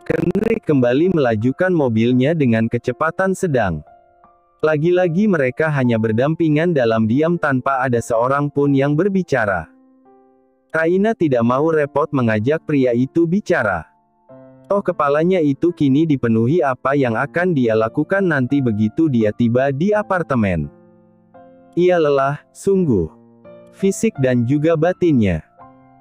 Kenrick kembali melajukan mobilnya dengan kecepatan sedang. Lagi-lagi mereka hanya berdampingan dalam diam tanpa ada seorang pun yang berbicara. Raina tidak mau repot mengajak pria itu bicara. Toh kepalanya itu kini dipenuhi apa yang akan dia lakukan nanti begitu dia tiba di apartemen. Ia lelah, sungguh. Fisik dan juga batinnya.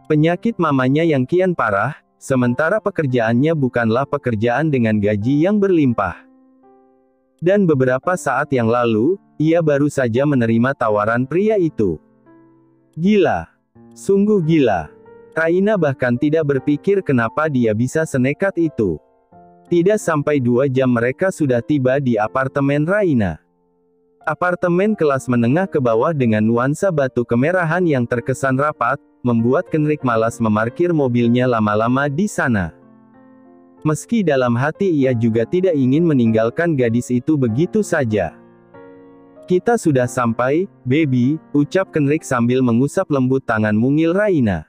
Penyakit mamanya yang kian parah, sementara pekerjaannya bukanlah pekerjaan dengan gaji yang berlimpah. Dan beberapa saat yang lalu, ia baru saja menerima tawaran pria itu. Gila. Sungguh gila. Raina bahkan tidak berpikir kenapa dia bisa senekat itu. Tidak sampai 2 jam mereka sudah tiba di apartemen Raina. Apartemen kelas menengah ke bawah dengan nuansa batu kemerahan yang terkesan rapat, membuat Kenrick malas memarkir mobilnya lama-lama di sana. Meski dalam hati ia juga tidak ingin meninggalkan gadis itu begitu saja. Kita sudah sampai, baby, ucap Kenrick sambil mengusap lembut tangan mungil Raina.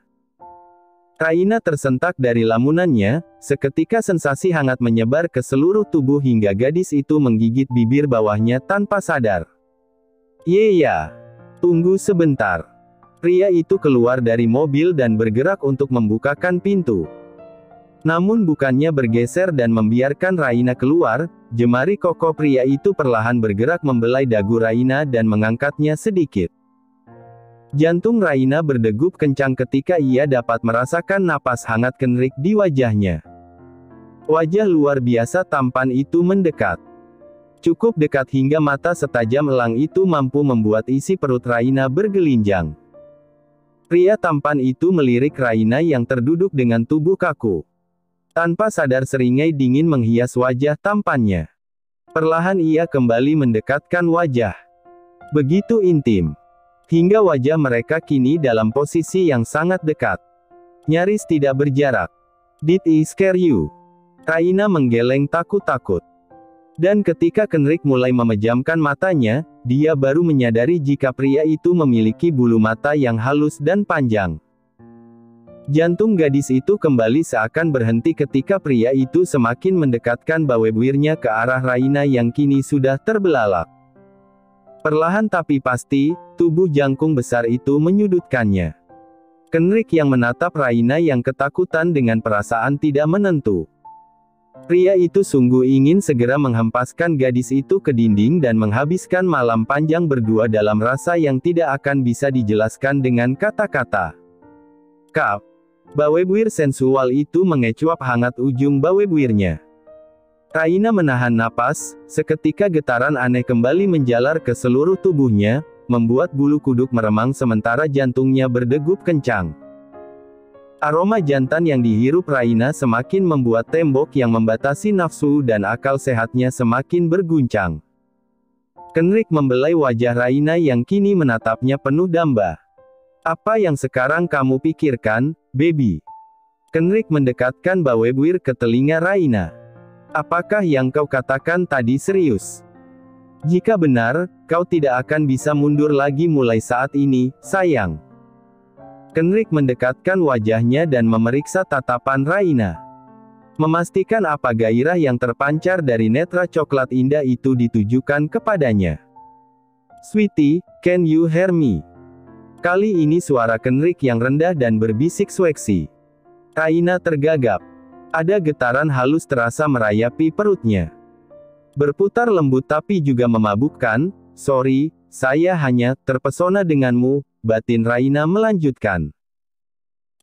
Raina tersentak dari lamunannya, seketika sensasi hangat menyebar ke seluruh tubuh hingga gadis itu menggigit bibir bawahnya tanpa sadar. Ya, tunggu sebentar. Pria itu keluar dari mobil dan bergerak untuk membukakan pintu. Namun bukannya bergeser dan membiarkan Raina keluar, jemari kokoh pria itu perlahan bergerak membelai dagu Raina dan mengangkatnya sedikit. Jantung Raina berdegup kencang ketika ia dapat merasakan napas hangat Kenrick di wajahnya. Wajah luar biasa tampan itu mendekat. Cukup dekat hingga mata setajam elang itu mampu membuat isi perut Raina bergelinjang. Pria tampan itu melirik Raina yang terduduk dengan tubuh kaku. Tanpa sadar seringai dingin menghias wajah tampannya. Perlahan ia kembali mendekatkan wajah. Begitu intim. Hingga wajah mereka kini dalam posisi yang sangat dekat. Nyaris tidak berjarak. Did I scare you? Raina menggeleng takut-takut. Dan ketika Kenrick mulai memejamkan matanya, dia baru menyadari jika pria itu memiliki bulu mata yang halus dan panjang. Jantung gadis itu kembali seakan berhenti ketika pria itu semakin mendekatkan bawah-bibirnya ke arah Raina yang kini sudah terbelalak. Perlahan tapi pasti, tubuh jangkung besar itu menyudutkannya. Kenrick yang menatap Raina yang ketakutan dengan perasaan tidak menentu. Pria itu sungguh ingin segera menghempaskan gadis itu ke dinding dan menghabiskan malam panjang berdua dalam rasa yang tidak akan bisa dijelaskan dengan kata-kata. Kap. Bawah-bibir sensual itu mengecuap hangat ujung bawah-bibirnya. Raina menahan napas, seketika getaran aneh kembali menjalar ke seluruh tubuhnya, membuat bulu kuduk meremang sementara jantungnya berdegup kencang. Aroma jantan yang dihirup Raina semakin membuat tembok yang membatasi nafsu dan akal sehatnya semakin berguncang. Kenrick membelai wajah Raina yang kini menatapnya penuh damba. Apa yang sekarang kamu pikirkan, baby? Kenrick mendekatkan bawah-bibir ke telinga Raina. Apakah yang kau katakan tadi serius? Jika benar, kau tidak akan bisa mundur lagi mulai saat ini, sayang. Kenrick mendekatkan wajahnya dan memeriksa tatapan Raina. Memastikan apa gairah yang terpancar dari netra coklat indah itu ditujukan kepadanya. Sweetie, can you hear me? Kali ini suara Kenrick yang rendah dan berbisik seksi. Raina tergagap. Ada getaran halus terasa merayapi perutnya. Berputar lembut tapi juga memabukkan. Sorry, saya hanya terpesona denganmu, batin Raina melanjutkan.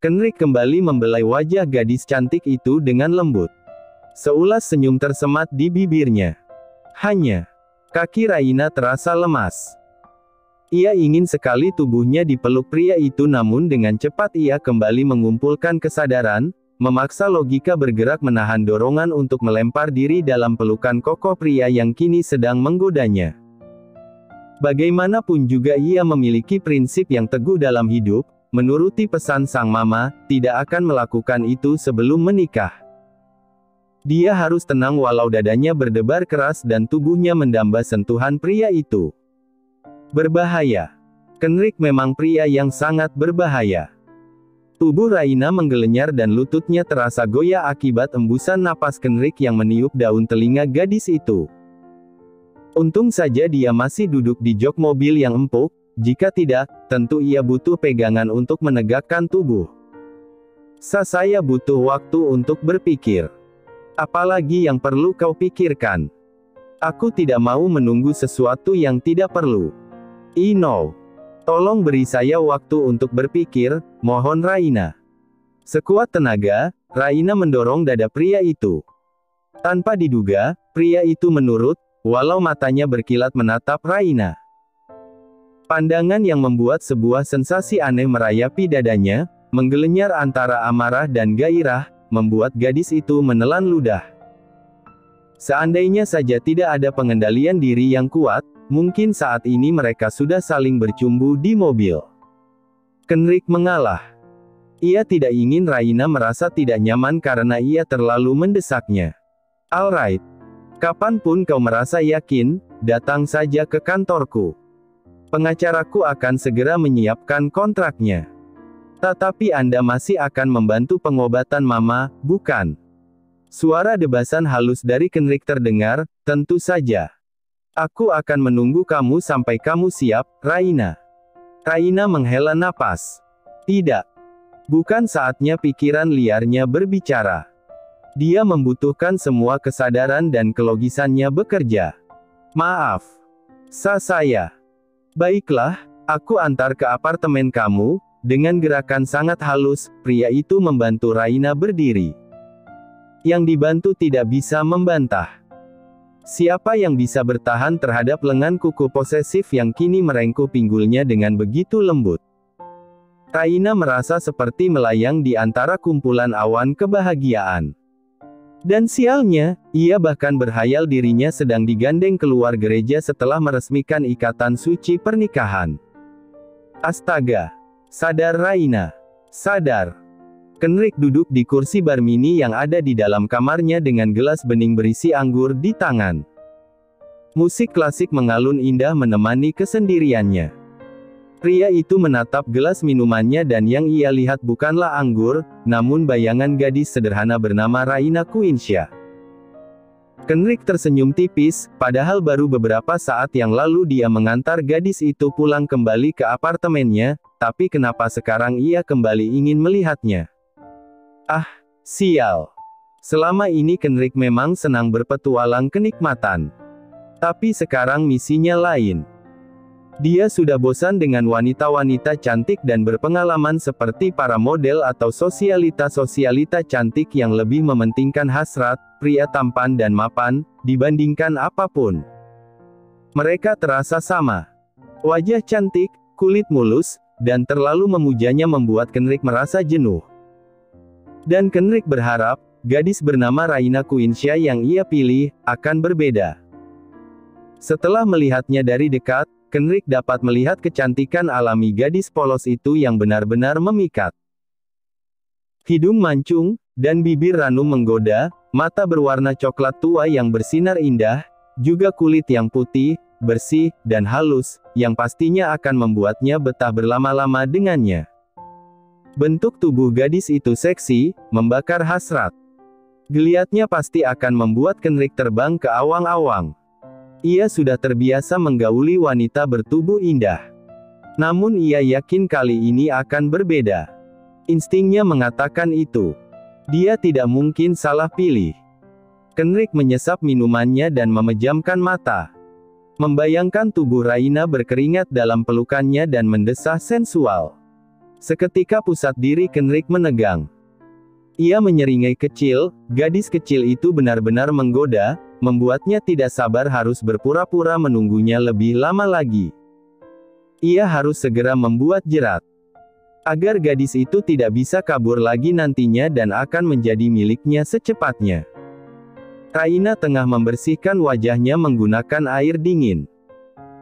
Kenrick kembali membelai wajah gadis cantik itu dengan lembut. Seulas senyum tersemat di bibirnya. Hanya, kaki Raina terasa lemas. Ia ingin sekali tubuhnya dipeluk pria itu namun dengan cepat ia kembali mengumpulkan kesadaran, memaksa logika bergerak menahan dorongan untuk melempar diri dalam pelukan kokoh pria yang kini sedang menggodanya. Bagaimanapun juga ia memiliki prinsip yang teguh dalam hidup, menuruti pesan sang mama, tidak akan melakukan itu sebelum menikah. Dia harus tenang walau dadanya berdebar keras dan tubuhnya mendamba sentuhan pria itu. Berbahaya. Kenrick memang pria yang sangat berbahaya. Tubuh Raina menggelenyar dan lututnya terasa goyah akibat embusan napas Kenrick yang meniup daun telinga gadis itu. Untung saja dia masih duduk di jok mobil yang empuk, jika tidak, tentu ia butuh pegangan untuk menegakkan tubuh. Saya butuh waktu untuk berpikir. Apalagi yang perlu kau pikirkan? Aku tidak mau menunggu sesuatu yang tidak perlu. Ino, tolong beri saya waktu untuk berpikir, mohon Raina. Sekuat tenaga, Raina mendorong dada pria itu. Tanpa diduga, pria itu menurut, walau matanya berkilat menatap Raina. Pandangan yang membuat sebuah sensasi aneh merayapi dadanya, menggelenyar antara amarah dan gairah, membuat gadis itu menelan ludah. Seandainya saja tidak ada pengendalian diri yang kuat, mungkin saat ini mereka sudah saling bercumbu di mobil. Kenrick mengalah. Ia tidak ingin Raina merasa tidak nyaman karena ia terlalu mendesaknya. Alright. Kapanpun kau merasa yakin, datang saja ke kantorku. Pengacaraku akan segera menyiapkan kontraknya. Tetapi Anda masih akan membantu pengobatan Mama, bukan? Suara debasan halus dari Kenrick terdengar, tentu saja. Aku akan menunggu kamu sampai kamu siap, Raina. Raina menghela napas. Tidak. Bukan saatnya pikiran liarnya berbicara. Dia membutuhkan semua kesadaran dan kelogisannya bekerja. Maaf. Saya. Baiklah, aku antar ke apartemen kamu. Dengan gerakan sangat halus, pria itu membantu Raina berdiri. Yang dibantu tidak bisa membantah. Siapa yang bisa bertahan terhadap lengan kuku posesif yang kini merengkuh pinggulnya dengan begitu lembut? Raina merasa seperti melayang di antara kumpulan awan kebahagiaan. Dan sialnya, ia bahkan berhayal dirinya sedang digandeng keluar gereja setelah meresmikan ikatan suci pernikahan. Astaga! Sadar Raina. Sadar. Kenrick duduk di kursi bar mini yang ada di dalam kamarnya dengan gelas bening berisi anggur di tangan. Musik klasik mengalun indah menemani kesendiriannya. Pria itu menatap gelas minumannya dan yang ia lihat bukanlah anggur, namun bayangan gadis sederhana bernama Raina Quinsha. Kenrick tersenyum tipis, padahal baru beberapa saat yang lalu dia mengantar gadis itu pulang kembali ke apartemennya, tapi kenapa sekarang ia kembali ingin melihatnya? Ah, sial. Selama ini Kenrick memang senang berpetualang kenikmatan. Tapi sekarang misinya lain. Dia sudah bosan dengan wanita-wanita cantik dan berpengalaman seperti para model atau sosialita-sosialita cantik yang lebih mementingkan hasrat, pria tampan dan mapan, dibandingkan apapun. Mereka terasa sama. Wajah cantik, kulit mulus, dan terlalu memujanya membuat Kenrick merasa jenuh. Dan Kenrick berharap, gadis bernama Raina Quinsha yang ia pilih, akan berbeda. Setelah melihatnya dari dekat, Kenrick dapat melihat kecantikan alami gadis polos itu yang benar-benar memikat. Hidung mancung, dan bibir ranum menggoda, mata berwarna coklat tua yang bersinar indah, juga kulit yang putih, bersih, dan halus, yang pastinya akan membuatnya betah berlama-lama dengannya. Bentuk tubuh gadis itu seksi, membakar hasrat. Geliatnya pasti akan membuat Kenrick terbang ke awang-awang. Ia sudah terbiasa menggauli wanita bertubuh indah. Namun ia yakin kali ini akan berbeda. Instingnya mengatakan itu. Dia tidak mungkin salah pilih. Kenrick menyesap minumannya dan memejamkan mata. Membayangkan tubuh Raina berkeringat dalam pelukannya dan mendesah sensual. Seketika pusat diri Kenrick menegang. Ia menyeringai kecil, gadis kecil itu benar-benar menggoda, membuatnya tidak sabar harus berpura-pura menunggunya lebih lama lagi. Ia harus segera membuat jerat. Agar gadis itu tidak bisa kabur lagi nantinya dan akan menjadi miliknya secepatnya. Raina tengah membersihkan wajahnya menggunakan air dingin.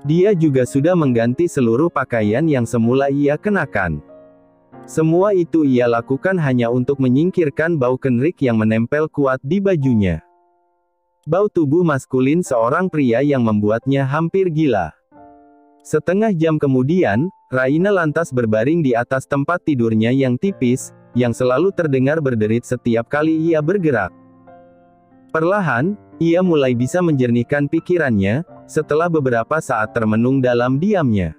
Dia juga sudah mengganti seluruh pakaian yang semula ia kenakan. Semua itu ia lakukan hanya untuk menyingkirkan bau Kenrick yang menempel kuat di bajunya. Bau tubuh maskulin seorang pria yang membuatnya hampir gila. Setengah jam kemudian, Raina lantas berbaring di atas tempat tidurnya yang tipis, yang selalu terdengar berderit setiap kali ia bergerak. Perlahan, ia mulai bisa menjernihkan pikirannya, setelah beberapa saat termenung dalam diamnya.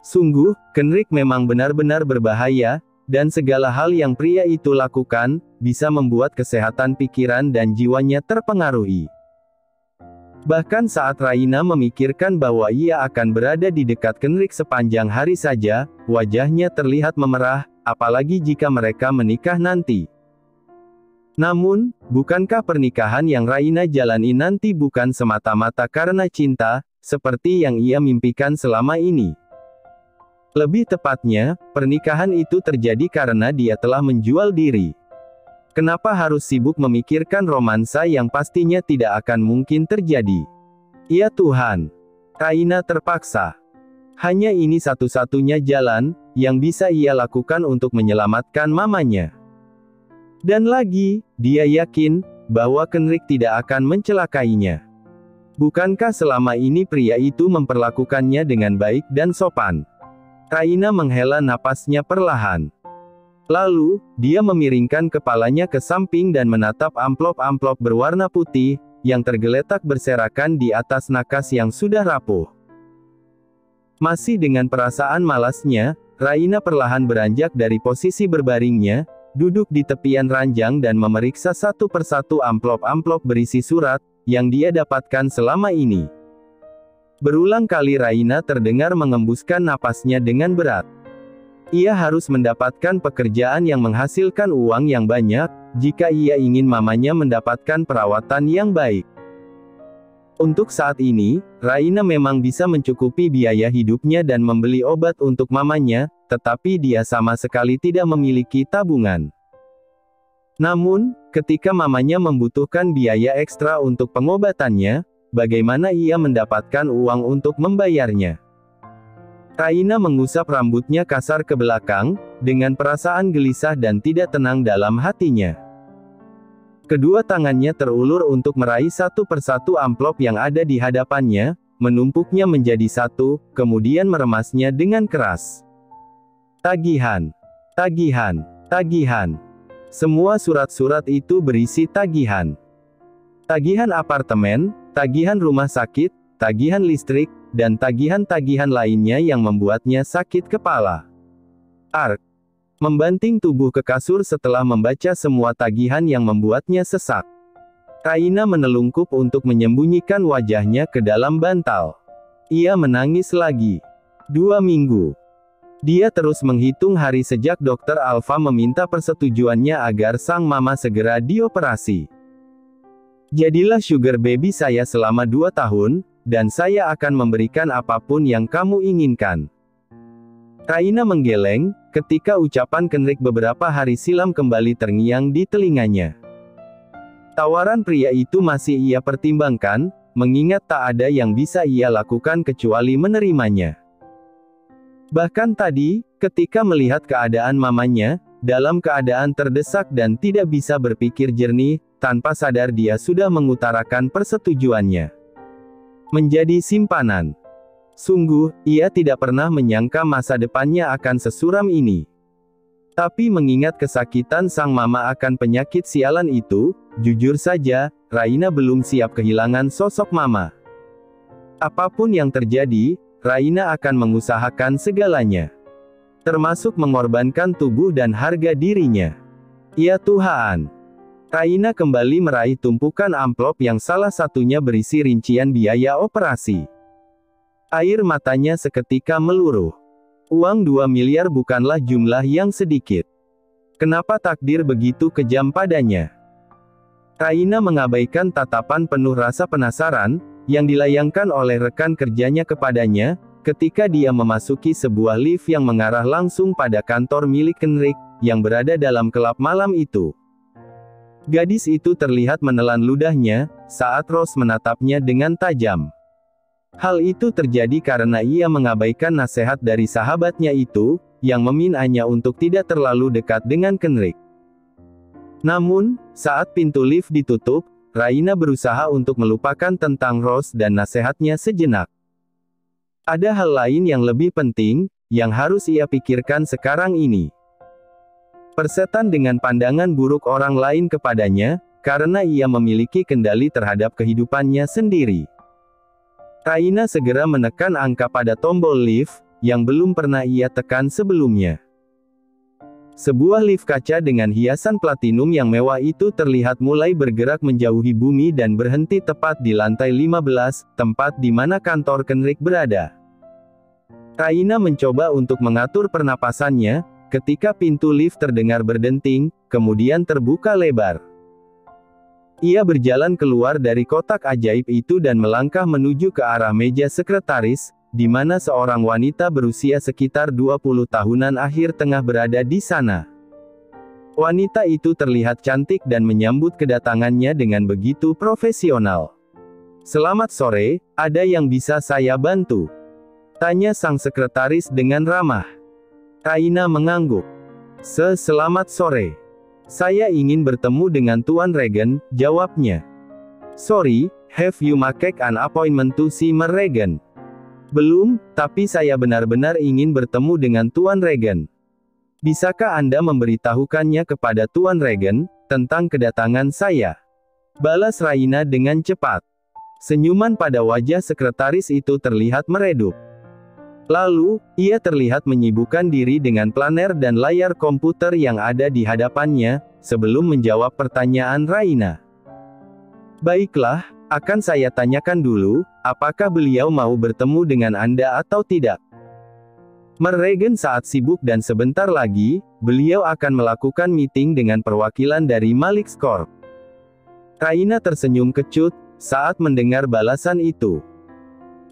Sungguh, Kenrick memang benar-benar berbahaya, dan segala hal yang pria itu lakukan, bisa membuat kesehatan pikiran dan jiwanya terpengaruhi. Bahkan saat Raina memikirkan bahwa ia akan berada di dekat Kenrick sepanjang hari saja, wajahnya terlihat memerah, apalagi jika mereka menikah nanti. Namun, bukankah pernikahan yang Raina jalani nanti bukan semata-mata karena cinta, seperti yang ia mimpikan selama ini? Lebih tepatnya, pernikahan itu terjadi karena dia telah menjual diri. Kenapa harus sibuk memikirkan romansa yang pastinya tidak akan mungkin terjadi? Ya Tuhan! Raina terpaksa. Hanya ini satu-satunya jalan, yang bisa ia lakukan untuk menyelamatkan mamanya. Dan lagi, dia yakin, bahwa Kenrick tidak akan mencelakainya. Bukankah selama ini pria itu memperlakukannya dengan baik dan sopan? Raina menghela napasnya perlahan. Lalu, dia memiringkan kepalanya ke samping dan menatap amplop-amplop berwarna putih, yang tergeletak berserakan di atas nakas yang sudah rapuh. Masih dengan perasaan malasnya, Raina perlahan beranjak dari posisi berbaringnya, duduk di tepian ranjang dan memeriksa satu persatu amplop-amplop berisi surat, yang dia dapatkan selama ini. Berulang kali Raina terdengar mengembuskan napasnya dengan berat. Ia harus mendapatkan pekerjaan yang menghasilkan uang yang banyak, jika ia ingin mamanya mendapatkan perawatan yang baik. Untuk saat ini, Raina memang bisa mencukupi biaya hidupnya dan membeli obat untuk mamanya, tetapi dia sama sekali tidak memiliki tabungan. Namun, ketika mamanya membutuhkan biaya ekstra untuk pengobatannya, bagaimana ia mendapatkan uang untuk membayarnya? Raina mengusap rambutnya kasar ke belakang, dengan perasaan gelisah dan tidak tenang dalam hatinya. Kedua tangannya terulur untuk meraih satu persatu amplop yang ada di hadapannya, menumpuknya menjadi satu, kemudian meremasnya dengan keras. Tagihan. Tagihan. Tagihan. Semua surat-surat itu berisi tagihan. Tagihan apartemen, tagihan rumah sakit, tagihan listrik, dan tagihan-tagihan lainnya yang membuatnya sakit kepala. Ark. Membanting tubuh ke kasur setelah membaca semua tagihan yang membuatnya sesak. Raina menelungkup untuk menyembunyikan wajahnya ke dalam bantal. Ia menangis lagi. 2 minggu. Dia terus menghitung hari sejak Dr. Alfa meminta persetujuannya agar sang mama segera dioperasi. Jadilah sugar baby saya selama 2 tahun, dan saya akan memberikan apapun yang kamu inginkan. Raina menggeleng, ketika ucapan Kenrick beberapa hari silam kembali terngiang di telinganya. Tawaran pria itu masih ia pertimbangkan, mengingat tak ada yang bisa ia lakukan kecuali menerimanya. Bahkan tadi, ketika melihat keadaan mamanya, dalam keadaan terdesak dan tidak bisa berpikir jernih, tanpa sadar dia sudah mengutarakan persetujuannya. Menjadi simpanan. Sungguh, ia tidak pernah menyangka masa depannya akan sesuram ini. Tapi mengingat kesakitan sang mama akan penyakit sialan itu, jujur saja, Raina belum siap kehilangan sosok mama. Apapun yang terjadi, Raina akan mengusahakan segalanya. Termasuk mengorbankan tubuh dan harga dirinya. Ya Tuhan! Raina kembali meraih tumpukan amplop yang salah satunya berisi rincian biaya operasi. Air matanya seketika meluruh. Uang 2 miliar bukanlah jumlah yang sedikit. Kenapa takdir begitu kejam padanya? Raina mengabaikan tatapan penuh rasa penasaran, yang dilayangkan oleh rekan kerjanya kepadanya, ketika dia memasuki sebuah lift yang mengarah langsung pada kantor milik Kenrick, yang berada dalam kelab malam itu. Gadis itu terlihat menelan ludahnya, saat Rose menatapnya dengan tajam. Hal itu terjadi karena ia mengabaikan nasihat dari sahabatnya itu, yang meminanya untuk tidak terlalu dekat dengan Kenrick. Namun, saat pintu lift ditutup, Raina berusaha untuk melupakan tentang Rose dan nasihatnya sejenak. Ada hal lain yang lebih penting, yang harus ia pikirkan sekarang ini. Persetan dengan pandangan buruk orang lain kepadanya, karena ia memiliki kendali terhadap kehidupannya sendiri. Raina segera menekan angka pada tombol lift, yang belum pernah ia tekan sebelumnya. Sebuah lift kaca dengan hiasan platinum yang mewah itu terlihat mulai bergerak menjauhi bumi dan berhenti tepat di lantai 15, tempat di mana kantor Kenrick berada. Raina mencoba untuk mengatur pernapasannya, ketika pintu lift terdengar berdenting, kemudian terbuka lebar. Ia berjalan keluar dari kotak ajaib itu dan melangkah menuju ke arah meja sekretaris, di mana seorang wanita berusia sekitar 20 tahunan akhir tengah berada di sana. Wanita itu terlihat cantik dan menyambut kedatangannya dengan begitu profesional. "Selamat sore, ada yang bisa saya bantu?" tanya sang sekretaris dengan ramah. Raina mengangguk. Selamat sore. Saya ingin bertemu dengan Tuan Regan," jawabnya. "Sorry, have you make an appointment to see Mer Regan?" "Belum, tapi saya benar-benar ingin bertemu dengan Tuan Regan. Bisakah Anda memberitahukannya kepada Tuan Regan, tentang kedatangan saya?" balas Raina dengan cepat. Senyuman pada wajah sekretaris itu terlihat meredup. Lalu, ia terlihat menyibukkan diri dengan planer dan layar komputer yang ada di hadapannya, sebelum menjawab pertanyaan Raina. "Baiklah, akan saya tanyakan dulu, apakah beliau mau bertemu dengan Anda atau tidak?" Mer Regan saat sibuk dan sebentar lagi, beliau akan melakukan meeting dengan perwakilan dari Malix Corp. Raina tersenyum kecut, saat mendengar balasan itu.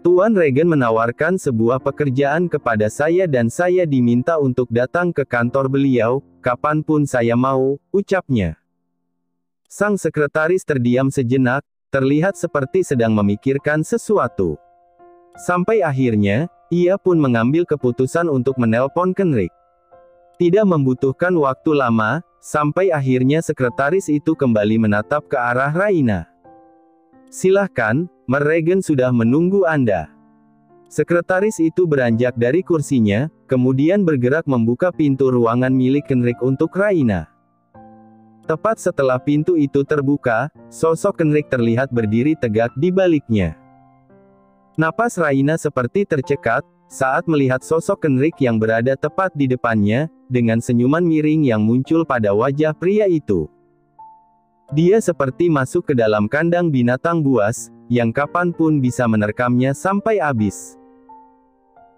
"Tuan Regan menawarkan sebuah pekerjaan kepada saya dan saya diminta untuk datang ke kantor beliau, kapanpun saya mau," ucapnya. Sang sekretaris terdiam sejenak, terlihat seperti sedang memikirkan sesuatu. Sampai akhirnya, ia pun mengambil keputusan untuk menelpon Kenrick. Tidak membutuhkan waktu lama, sampai akhirnya sekretaris itu kembali menatap ke arah Raina. "Silahkan, Mer Regan sudah menunggu Anda." Sekretaris itu beranjak dari kursinya, kemudian bergerak membuka pintu ruangan milik Kenrick untuk Raina. Tepat setelah pintu itu terbuka, sosok Kenrick terlihat berdiri tegak di baliknya. Napas Raina seperti tercekat, saat melihat sosok Kenrick yang berada tepat di depannya, dengan senyuman miring yang muncul pada wajah pria itu. Dia seperti masuk ke dalam kandang binatang buas, yang kapanpun bisa menerkamnya sampai habis.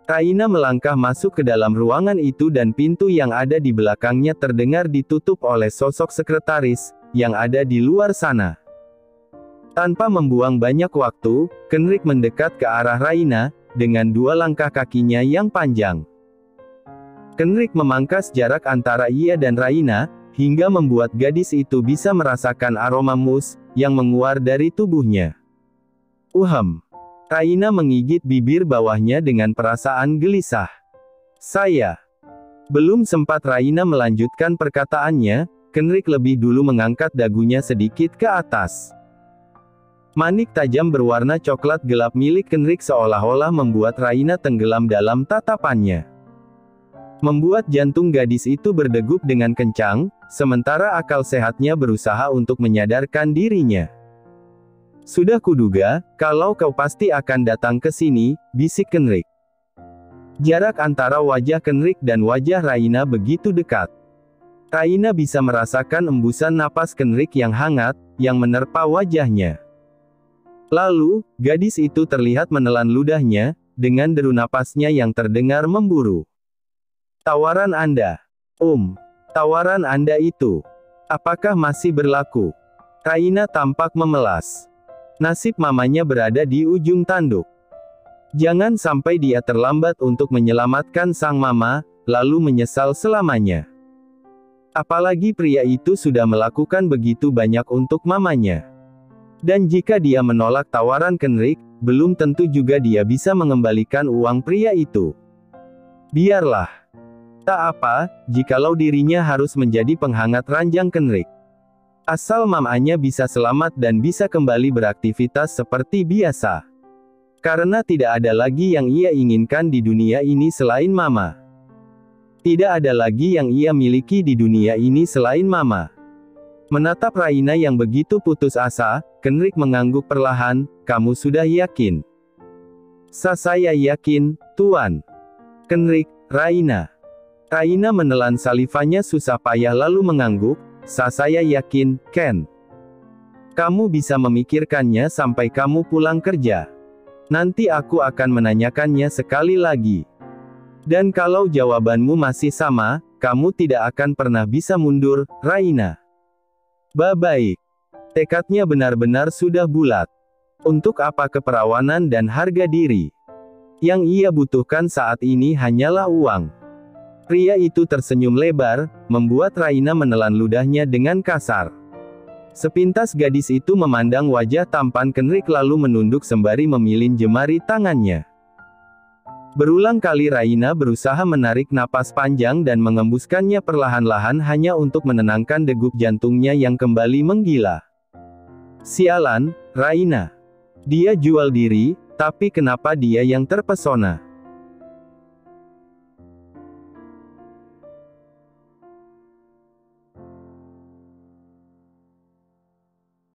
Raina melangkah masuk ke dalam ruangan itu dan pintu yang ada di belakangnya terdengar ditutup oleh sosok sekretaris, yang ada di luar sana. Tanpa membuang banyak waktu, Kenrick mendekat ke arah Raina, dengan dua langkah kakinya yang panjang. Kenrick memangkas jarak antara ia dan Raina, hingga membuat gadis itu bisa merasakan aroma mus, yang menguar dari tubuhnya. Raina menggigit bibir bawahnya dengan perasaan gelisah. "Saya." Belum sempat Raina melanjutkan perkataannya, Kenrick lebih dulu mengangkat dagunya sedikit ke atas. Manik tajam berwarna coklat gelap milik Kenrick seolah-olah membuat Raina tenggelam dalam tatapannya. Membuat jantung gadis itu berdegup dengan kencang, sementara akal sehatnya berusaha untuk menyadarkan dirinya. "Sudah kuduga, kalau kau pasti akan datang ke sini," bisik Kenrick. Jarak antara wajah Kenrick dan wajah Raina begitu dekat. Raina bisa merasakan embusan napas Kenrick yang hangat, yang menerpa wajahnya. Lalu, gadis itu terlihat menelan ludahnya, dengan deru napasnya yang terdengar memburu. "Tawaran Anda. Tawaran Anda itu. Apakah masih berlaku?" Raina tampak memelas. Nasib mamanya berada di ujung tanduk. Jangan sampai dia terlambat untuk menyelamatkan sang mama, lalu menyesal selamanya. Apalagi pria itu sudah melakukan begitu banyak untuk mamanya. Dan jika dia menolak tawaran Kenrick, belum tentu juga dia bisa mengembalikan uang pria itu. Biarlah. Tak apa, jikalau dirinya harus menjadi penghangat ranjang Kenrick. Asal mamanya bisa selamat dan bisa kembali beraktivitas seperti biasa. Karena tidak ada lagi yang ia inginkan di dunia ini selain Mama. Tidak ada lagi yang ia miliki di dunia ini selain Mama. Menatap Raina yang begitu putus asa, Kenrick mengangguk perlahan, "Kamu sudah yakin?" Saya yakin, Tuan." Kenrick, Raina. Raina menelan salivanya susah payah lalu mengangguk, "Saya yakin, Ken. Kamu bisa memikirkannya sampai kamu pulang kerja. Nanti aku akan menanyakannya sekali lagi. Dan kalau jawabanmu masih sama, kamu tidak akan pernah bisa mundur, Raina." Baik. Tekadnya benar-benar sudah bulat. Untuk apa keperawanan dan harga diri? Yang ia butuhkan saat ini hanyalah uang. Pria itu tersenyum lebar, membuat Raina menelan ludahnya dengan kasar. Sepintas gadis itu memandang wajah tampan Kenrick lalu menunduk sembari memilin jemari tangannya. Berulang kali Raina berusaha menarik napas panjang dan mengembuskannya perlahan-lahan hanya untuk menenangkan degup jantungnya yang kembali menggila. Sialan, Raina. Dia jual diri, tapi kenapa dia yang terpesona?